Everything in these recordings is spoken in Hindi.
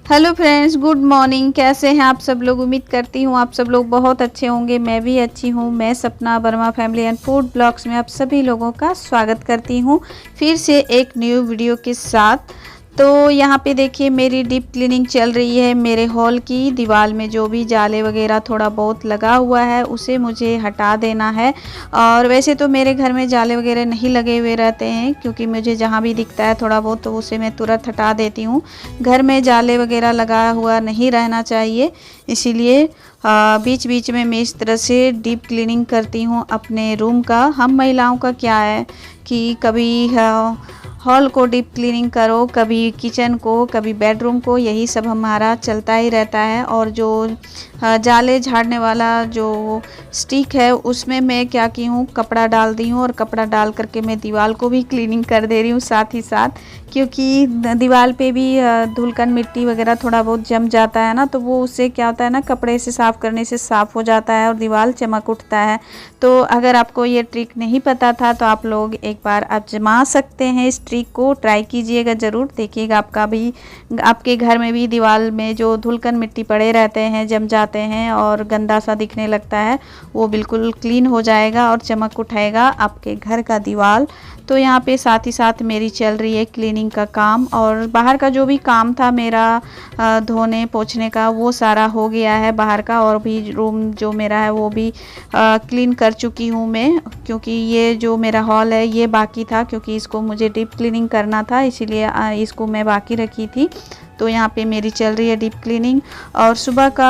Hello friends, good morning. कैसे हैं आप सब लोग? उम्मीद करती हूँ आप सब लोग बहुत अच्छे होंगे। मैं भी अच्छी हूँ। मैं सपना Verma family and food blogs में आप सभी लोगों का स्वागत करती हूँ फिर से एक न्यू वीडियो के साथ। तो यहाँ पे देखिए मेरी डीप क्लीनिंग चल रही है। मेरे हॉल की दीवार में जो भी जाले वगैरह थोड़ा बहुत लगा हुआ है उसे मुझे हटा देना है। और वैसे तो मेरे घर में जाले वगैरह नहीं लगे हुए रहते हैं, क्योंकि मुझे जहाँ भी दिखता है थोड़ा बहुत तो उसे मैं तुरंत हटा देती हूँ। घर में जाले वगैरह लगा हुआ नहीं रहना चाहिए, इसीलिए बीच बीच में मैं इस तरह से डीप क्लीनिंग करती हूँ अपने रूम का। हम महिलाओं का क्या है कि कभी हॉल को डीप क्लीनिंग करो, कभी किचन को, कभी बेडरूम को, यही सब हमारा चलता ही रहता है। और जो जाले झाड़ने वाला जो स्टिक है उसमें मैं क्या की हूँ, कपड़ा डाल दी हूँ और कपड़ा डाल करके मैं दीवार को भी क्लीनिंग कर दे रही हूँ साथ ही साथ, क्योंकि दीवार पे भी धूलकन मिट्टी वगैरह थोड़ा बहुत जम जाता है ना, तो वो उससे क्या होता है ना, कपड़े से साफ़ करने से साफ़ हो जाता है और दीवार चमक उठता है। तो अगर आपको ये ट्रिक नहीं पता था तो आप लोग एक बार आजमा सकते हैं। इस ट्रिक को ट्राई कीजिएगा ज़रूर, देखिएगा आपके घर में भी दीवार में जो धूलकन मिट्टी पड़े रहते हैं, जम जाते हैं और गंदा सा दिखने लगता है, वो बिल्कुल क्लीन हो जाएगा और चमक उठाएगा आपके घर का दीवार। तो यहाँ पे साथ ही साथ मेरी चल रही है क्लीनिंग का काम, और बाहर का जो भी काम था मेरा धोने पोंछने का वो सारा हो गया है बाहर का। और भी रूम जो मेरा है वो भी क्लीन कर चुकी हूँ मैं, क्योंकि ये जो मेरा हॉल है ये बाकी था, क्योंकि इसको मुझे डीप क्लीनिंग करना था, इसीलिए इसको मैं बाकी रखी थी। तो यहाँ पे मेरी चल रही है डीप क्लीनिंग। और सुबह का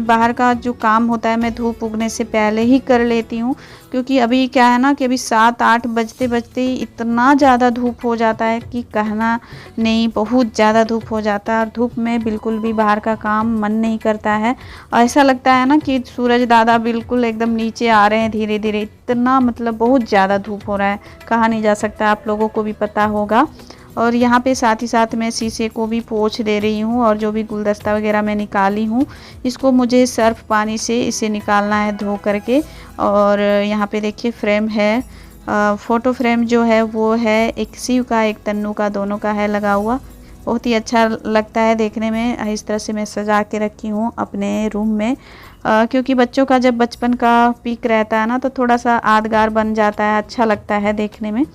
बाहर का जो काम होता है मैं धूप उगने से पहले ही कर लेती हूँ, क्योंकि अभी क्या है ना कि अभी 7-8 बजते बजते ही इतना ज़्यादा धूप हो जाता है कि कहना नहीं, बहुत ज़्यादा धूप हो जाता है। और धूप में बिल्कुल भी बाहर का काम मन नहीं करता है, और ऐसा लगता है ना कि सूरज दादा बिल्कुल एकदम नीचे आ रहे हैं धीरे धीरे। इतना मतलब बहुत ज़्यादा धूप हो रहा है, कहा नहीं जा सकता, आप लोगों को भी पता होगा। और यहाँ पे साथ ही साथ मैं शीशे को भी पोंछ दे रही हूँ, और जो भी गुलदस्ता वगैरह मैं निकाली हूँ इसको मुझे सर्फ पानी से इसे निकालना है धो करके। और यहाँ पे देखिए फ्रेम है, फ़ोटो फ्रेम जो है वो है एक शिव का एक तन्नू का, दोनों का है लगा हुआ। बहुत ही अच्छा लगता है देखने में। इस तरह से मैं सजा के रखी हूँ अपने रूम में, क्योंकि बच्चों का जब बचपन का पीक रहता है ना तो थोड़ा सा यादगार बन जाता है, अच्छा लगता है देखने में।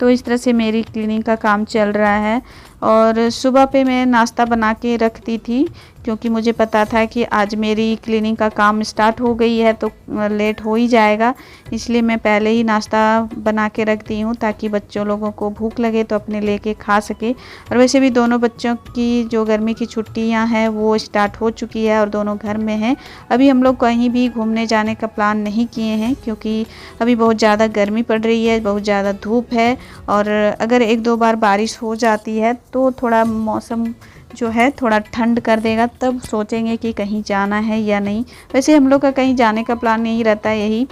तो इस तरह से मेरी क्लीनिंग का काम चल रहा है। और सुबह पे मैं नाश्ता बना के रखती थी, क्योंकि मुझे पता था कि आज मेरी क्लीनिंग का काम स्टार्ट हो गई है तो लेट हो ही जाएगा, इसलिए मैं पहले ही नाश्ता बना के रखती हूँ ताकि बच्चों लोगों को भूख लगे तो अपने लेके खा सके। और वैसे भी दोनों बच्चों की जो गर्मी की छुट्टियाँ हैं वो स्टार्ट हो चुकी है और दोनों घर में हैं। अभी हम लोग कहीं भी घूमने जाने का प्लान नहीं किए हैं, क्योंकि अभी बहुत ज़्यादा गर्मी पड़ रही है, बहुत ज़्यादा धूप है। और अगर 1-2 बार बारिश हो जाती है तो थोड़ा मौसम जो है थोड़ा ठंड कर देगा, तब सोचेंगे कि कहीं जाना है या नहीं। वैसे हम लोग का कहीं जाने का प्लान नहीं रहता है, यही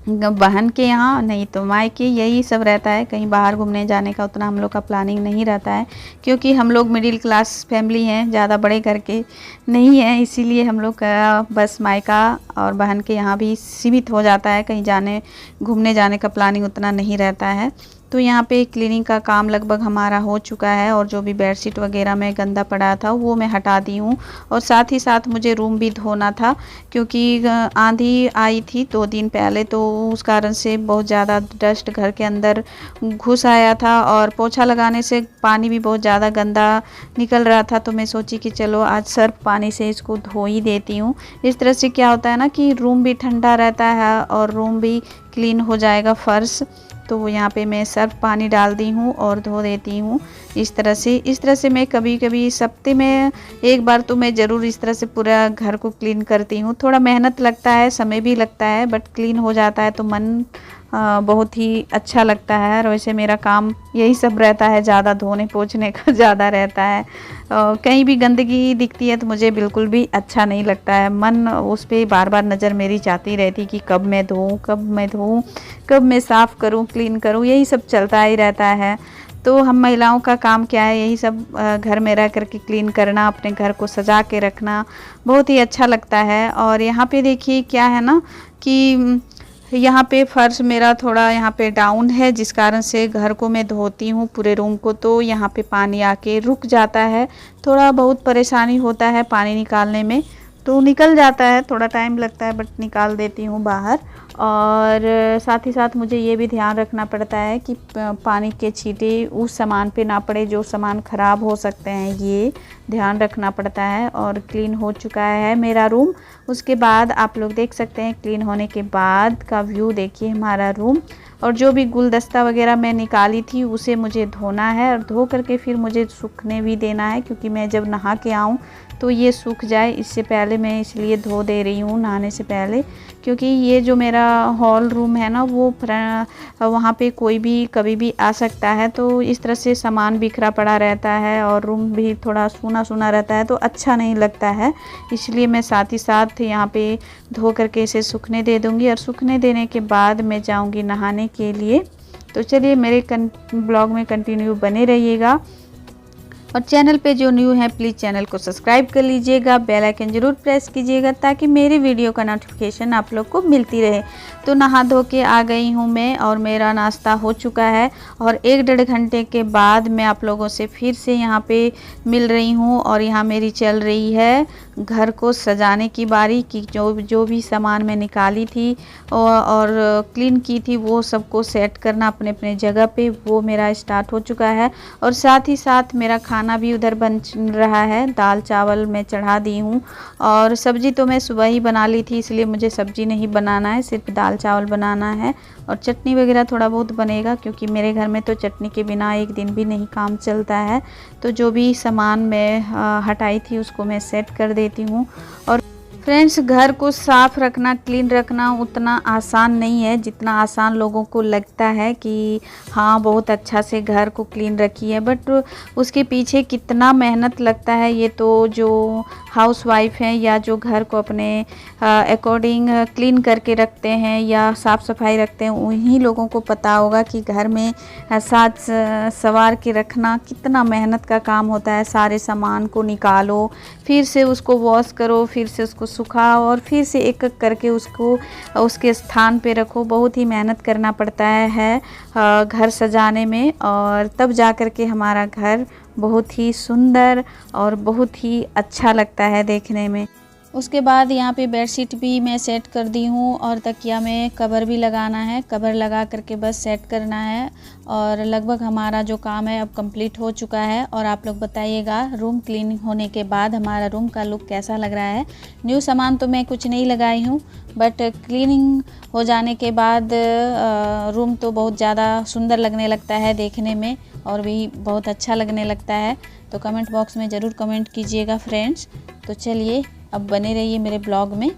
बहन के यहाँ नहीं तो मायके, यही सब रहता है। कहीं बाहर घूमने जाने का उतना हम लोग का प्लानिंग नहीं रहता है, क्योंकि हम लोग मिडिल क्लास फैमिली हैं, ज़्यादा बड़े करके नहीं है, इसीलिए हम लोग का बस मायका और बहन के यहाँ भी सीमित हो जाता है। कहीं जाने घूमने जाने का प्लानिंग उतना नहीं रहता है। तो यहाँ पे क्लीनिंग का काम लगभग हमारा हो चुका है, और जो भी बेडशीट वगैरह में गंदा पड़ा था वो मैं हटा दी हूँ। और साथ ही साथ मुझे रूम भी धोना था, क्योंकि आंधी आई थी 2 दिन पहले, तो उस कारण से बहुत ज़्यादा डस्ट घर के अंदर घुस आया था, और पोछा लगाने से पानी भी बहुत ज़्यादा गंदा निकल रहा था। तो मैं सोची कि चलो आज सर्फ पानी से इसको धो ही देती हूँ। इस तरह से क्या होता है ना कि रूम भी ठंडा रहता है और रूम भी क्लीन हो जाएगा, फर्श। तो यहाँ पे मैं सर्फ पानी डाल दी हूँ और धो देती हूँ इस तरह से मैं कभी कभी सप्ते में 1 बार तो मैं ज़रूर इस तरह से पूरा घर को क्लीन करती हूँ। थोड़ा मेहनत लगता है, समय भी लगता है, बट क्लीन हो जाता है तो मन बहुत ही अच्छा लगता है। और वैसे मेरा काम यही सब रहता है, ज़्यादा धोने पोंछने का ज़्यादा रहता है। कहीं भी गंदगी दिखती है तो मुझे बिल्कुल भी अच्छा नहीं लगता है, मन उस पर बार बार नज़र मेरी जाती रहती कि कब मैं धोऊँ, कब मैं साफ़ करूँ, क्लीन करूँ, यही सब चलता ही रहता है। तो हम महिलाओं का काम क्या है, यही सब घर में रह करके क्लीन करना, अपने घर को सजा के रखना बहुत ही अच्छा लगता है। और यहाँ पे देखिए क्या है ना कि यहाँ पे फर्श मेरा थोड़ा यहाँ पे डाउन है, जिस कारण से घर को मैं धोती हूँ पूरे रूम को, तो यहाँ पे पानी आके रुक जाता है। थोड़ा बहुत परेशानी होता है पानी निकालने में, तो निकल जाता है, थोड़ा टाइम लगता है बट निकाल देती हूँ बाहर। और साथ ही साथ मुझे ये भी ध्यान रखना पड़ता है कि पानी के छींटे उस सामान पे ना पड़े जो सामान ख़राब हो सकते हैं, ये ध्यान रखना पड़ता है। और क्लीन हो चुका है मेरा रूम। उसके बाद आप लोग देख सकते हैं क्लीन होने के बाद का व्यू देखिए हमारा रूम। और जो भी गुलदस्ता वगैरह मैं निकाली थी उसे मुझे धोना है, और धो करके फिर मुझे सूखने भी देना है, क्योंकि मैं जब नहा के आऊँ तो ये सूख जाए, इससे पहले मैं इसलिए धो दे रही हूँ नहाने से पहले। क्योंकि ये जो मेरा हॉल रूम है ना, वो वहाँ पे कोई भी कभी भी आ सकता है, तो इस तरह से सामान बिखरा पड़ा रहता है और रूम भी थोड़ा सूना सूना रहता है, तो अच्छा नहीं लगता है। इसलिए मैं साथ ही साथ यहाँ पे धो करके इसे सूखने दे दूँगी, और सूखने देने के बाद मैं जाऊँगी नहाने के लिए। तो चलिए मेरे ब्लॉग में कंटिन्यू बने रहिएगा। और चैनल पे जो न्यू है प्लीज़ चैनल को सब्सक्राइब कर लीजिएगा, बेल आइकन ज़रूर प्रेस कीजिएगा ताकि मेरी वीडियो का नोटिफिकेशन आप लोग को मिलती रहे। तो नहा धो के आ गई हूँ मैं, और मेरा नाश्ता हो चुका है। और 1-1.5 घंटे के बाद मैं आप लोगों से फिर से यहाँ पे मिल रही हूँ। और यहाँ मेरी चल रही है घर को सजाने की बारी, कि जो भी सामान मैं निकाली थी और क्लीन की थी वो सबको सेट करना अपने अपने जगह पे, वो मेरा स्टार्ट हो चुका है। और साथ ही साथ मेरा खाना भी उधर बन रहा है, दाल चावल मैं चढ़ा दी हूँ। और सब्ज़ी तो मैं सुबह ही बना ली थी, इसलिए मुझे सब्ज़ी नहीं बनाना है, सिर्फ दाल चावल बनाना है। और चटनी वगैरह थोड़ा बहुत बनेगा, क्योंकि मेरे घर में तो चटनी के बिना एक दिन भी नहीं काम चलता है। तो जो भी सामान मैं हटाई थी उसको मैं सेट कर देती हूँ। और फ्रेंड्स, घर को साफ़ रखना, क्लीन रखना उतना आसान नहीं है जितना आसान लोगों को लगता है कि हाँ बहुत अच्छा से घर को क्लीन रखी है, बट उसके पीछे कितना मेहनत लगता है ये तो जो हाउसवाइफ हैं या जो घर को अपने अकॉर्डिंग क्लीन करके रखते हैं या साफ़ सफाई रखते हैं, उन्हीं लोगों को पता होगा कि घर में साज सवार के रखना कितना मेहनत का काम होता है। सारे सामान को निकालो, फिर से उसको वॉश करो, फिर से उसको सुखाओ, और फिर से एक एक करके उसको उसके स्थान पे रखो। बहुत ही मेहनत करना पड़ता है घर सजाने में, और तब जा कर के हमारा घर बहुत ही सुंदर और बहुत ही अच्छा लगता है देखने में। उसके बाद यहाँ पे बेडशीट भी मैं सेट कर दी हूँ, और तकिया में कवर भी लगाना है, कवर लगा करके बस सेट करना है। और लगभग हमारा जो काम है अब कंप्लीट हो चुका है। और आप लोग बताइएगा रूम क्लीन होने के बाद हमारा रूम का लुक कैसा लग रहा है। न्यू सामान तो मैं कुछ नहीं लगाई हूँ, बट क्लीनिंग हो जाने के बाद रूम तो बहुत ज़्यादा सुंदर लगने लगता है देखने में, और भी बहुत अच्छा लगने लगता है। तो कमेंट बॉक्स में ज़रूर कमेंट कीजिएगा फ्रेंड्स। तो चलिए अब बने रहिए मेरे ब्लॉग में।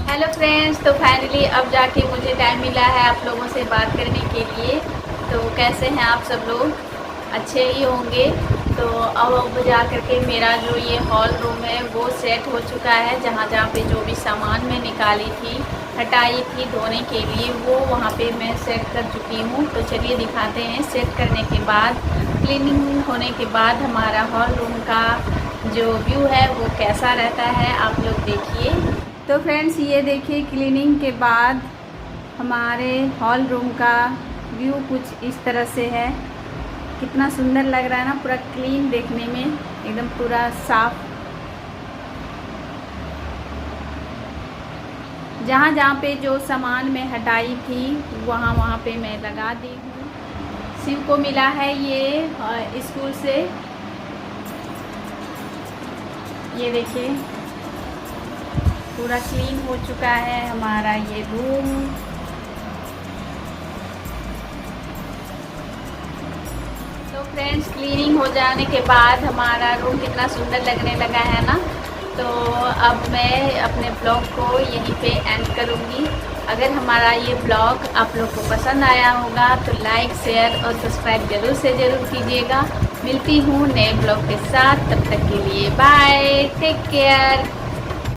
हेलो फ्रेंड्स, तो फाइनली अब जाके मुझे टाइम मिला है आप लोगों से बात करने के लिए। तो कैसे हैं आप सब लोग? अच्छे ही होंगे। तो अब जा करके मेरा जो ये हॉल रूम है वो सेट हो चुका है। जहाँ जहाँ पे जो भी सामान मैं निकाली थी, हटाई थी धोने के लिए, वो वहाँ पे मैं सेट कर चुकी हूँ। तो चलिए दिखाते हैं सेट करने के बाद, क्लीनिंग होने के बाद हमारा हॉल रूम का जो व्यू है वो कैसा रहता है, आप लोग देखिए। तो फ्रेंड्स, ये देखिए क्लीनिंग के बाद हमारे हॉल रूम का व्यू कुछ इस तरह से है। कितना सुंदर लग रहा है ना, पूरा क्लीन देखने में, एकदम पूरा साफ। जहाँ जहाँ पे जो सामान मैं हटाई थी वहाँ वहाँ पे मैं लगा दी हूँ। शिव को मिला है ये स्कूल से। ये देखिए पूरा क्लीन हो चुका है हमारा ये रूम। तो फ्रेंड्स, क्लीनिंग हो जाने के बाद हमारा रूम कितना सुंदर लगने लगा है ना। तो अब मैं अपने ब्लॉग को यहीं पे एंड करूँगी। अगर हमारा ये ब्लॉग आप लोग को पसंद आया होगा तो लाइक शेयर और सब्सक्राइब ज़रूर से ज़रूर कीजिएगा। मिलती हूँ नए ब्लॉग के साथ, तब तक के लिए बाय, टेक केयर।